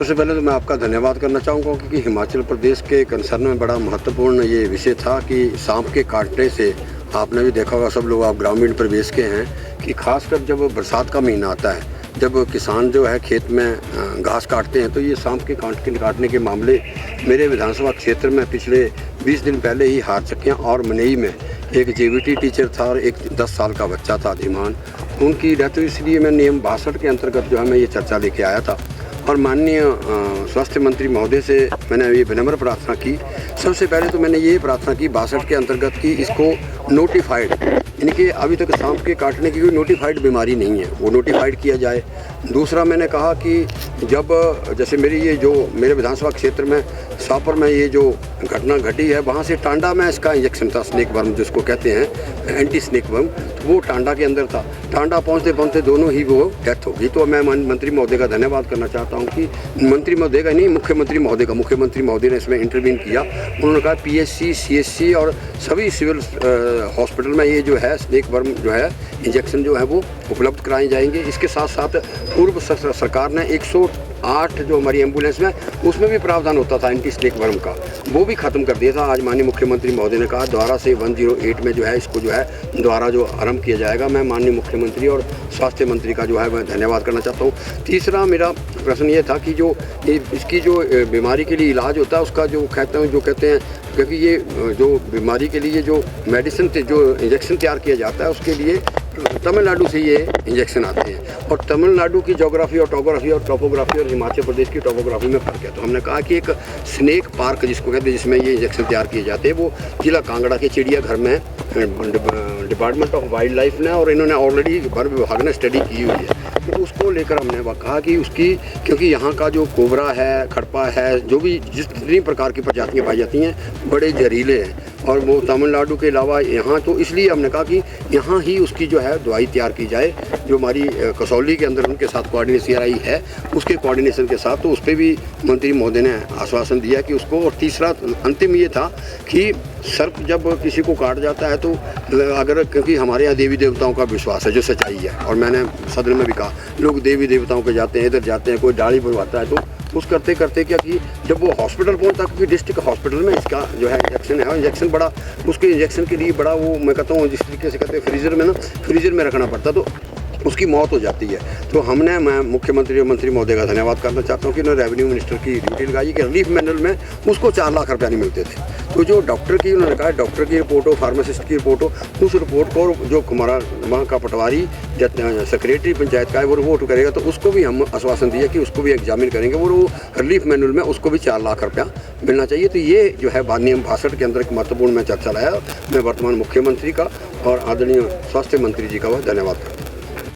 सबसे पहले तो मैं आपका धन्यवाद करना चाहूँगा क्योंकि हिमाचल प्रदेश के कंसर्न में बड़ा महत्वपूर्ण ये विषय था कि सांप के काटने से आपने भी देखा होगा, सब लोग आप ग्रामीण प्रदेश के हैं, कि खासकर जब बरसात का महीना आता है, जब किसान जो है खेत में घास काटते हैं, तो ये सांप के काटने के मामले मेरे विधानसभा क्षेत्र में पिछले 20 दिन पहले ही हारचक्कियाँ और मनई में एक जेवीटी टीचर था और एक 10 साल का बच्चा था धीमान, उनकी डेथ हुई। इसलिए मैं नियम 62 के अंतर्गत जो है मैं ये चर्चा लेके आया था और माननीय स्वास्थ्य मंत्री महोदय से मैंने ये विनम्र प्रार्थना की। सबसे पहले तो मैंने ये प्रार्थना की 62 के अंतर्गत कि इसको नोटिफाइड, यानी कि अभी तक सांप के काटने की कोई नोटिफाइड बीमारी नहीं है, वो नोटिफाइड किया जाए। दूसरा मैंने कहा कि जब जैसे मेरे विधानसभा क्षेत्र में शाहपुर में ये जो घटना घटी है, वहाँ से टांडा में इसका इंजेक्शन था, स्नेक वर्म जिसको कहते हैं, एंटी स्नेक वर्म, तो वो टांडा के अंदर था। टांडा पहुँचते पहुँचते दोनों ही वो डेथ हो गई। तो मैं मंत्री महोदय का धन्यवाद करना चाहता हूँ कि मंत्री महोदय का नहीं, मुख्यमंत्री महोदय ने इसमें इंटरवीन किया। उन्होंने कहा PHC, CHC और सभी सिविल हॉस्पिटल में ये जो है स्नेक वर्म जो है इंजेक्शन जो है वो उपलब्ध कराए जाएंगे। इसके साथ साथ पूर्व सरकार ने 108 जो हमारी एम्बुलेंस में उसमें भी प्रावधान होता था एंटी स्नेक वर्म का, वो भी ख़त्म कर दिया था। आज माननीय मुख्यमंत्री महोदय ने कहा दोबारा से 108 में जो है इसको जो है दोबारा जो आरंभ किया जाएगा। मैं माननीय मुख्यमंत्री और स्वास्थ्य मंत्री का जो है मैं धन्यवाद करना चाहता हूँ। तीसरा मेरा प्रश्न ये था कि जो इसकी जो बीमारी के लिए इलाज होता है उसका जो कहते हैं क्योंकि ये जो बीमारी के लिए जो मेडिसिन जो इंजेक्शन तैयार किया जाता है उसके लिए तमिलनाडु से ये इंजेक्शन आते हैं और तमिलनाडु की ज्योग्राफी और टोपोग्राफी और हिमाचल प्रदेश की टोपोग्राफी में फ़र्क है। तो हमने कहा कि एक स्नेक पार्क जिसको कहते हैं जिसमें ये इंजेक्शन तैयार किए जाते हैं वो जिला कांगड़ा के चिड़ियाघर में डिपार्टमेंट ऑफ वाइल्ड लाइफ ने और इन्होंने ऑलरेडी वन विभाग ने स्टडी की हुई है। तो उसको लेकर हमने कहा कि उसकी, क्योंकि यहाँ का जो कोबरा है, खड़पा है, जो भी जितनी प्रकार की प्रजातियाँ पाई जाती हैं बड़े जहरीले हैं और वो तमिलनाडु के अलावा यहाँ, तो इसलिए हमने कहा कि यहाँ ही उसकी जो है दवाई तैयार की जाए। जो हमारी कसौली के अंदर उनके साथ कोऑर्डिनेशन CRI है, उसके कोऑर्डिनेशन के साथ, तो उस पर भी मंत्री महोदय ने आश्वासन दिया कि उसको। और तीसरा अंतिम ये था कि सर्प जब किसी को काट जाता है तो अगर, क्योंकि हमारे यहाँ देवी देवताओं का विश्वास है जो सच्चाई है, और मैंने सदन में भी कहा लोग देवी देवताओं के जाते हैं, इधर जाते हैं, कोई डाली बनवाता है, तो उस करते क्या कि जब वो हॉस्पिटल पहुंचता, क्योंकि डिस्ट्रिक्ट हॉस्पिटल में इसका जो है इंजेक्शन है, इंजेक्शन बड़ा, उसके इंजेक्शन के लिए बड़ा वो मैं कहता हूँ जिस तरीके से कहते हैं फ्रीज़र में रखना पड़ता, तो उसकी मौत हो जाती है। तो मैं मुख्यमंत्री और मंत्री महोदय का धन्यवाद करना चाहता हूँ कि उन्होंने रेवेन्यू मिनिस्टर की ड्यूटी लगाई कि रिलीफ मैनुअल में उसको 4 लाख रुपया नहीं मिलते थे। तो जो डॉक्टर की, उन्होंने कहा डॉक्टर की रिपोर्ट हो, फार्मासिस्ट की रिपोर्ट हो, उस रिपोर्ट को जो हमारा वहाँ का पटवारी सेक्रेटरी पंचायत का है वो रिपोर्ट करेगा, तो उसको भी हम आश्वासन दिया कि उसको भी एग्जामिन करेंगे, वो रिलीफ मैनुअल में उसको भी 4 लाख रुपया मिलना चाहिए। तो ये जो है नियम 62 के अंदर एक महत्वपूर्ण मैं चर्चा लाया। मैं वर्तमान मुख्यमंत्री का और आदरणीय स्वास्थ्य मंत्री जी का वह धन्यवाद करता हूँ।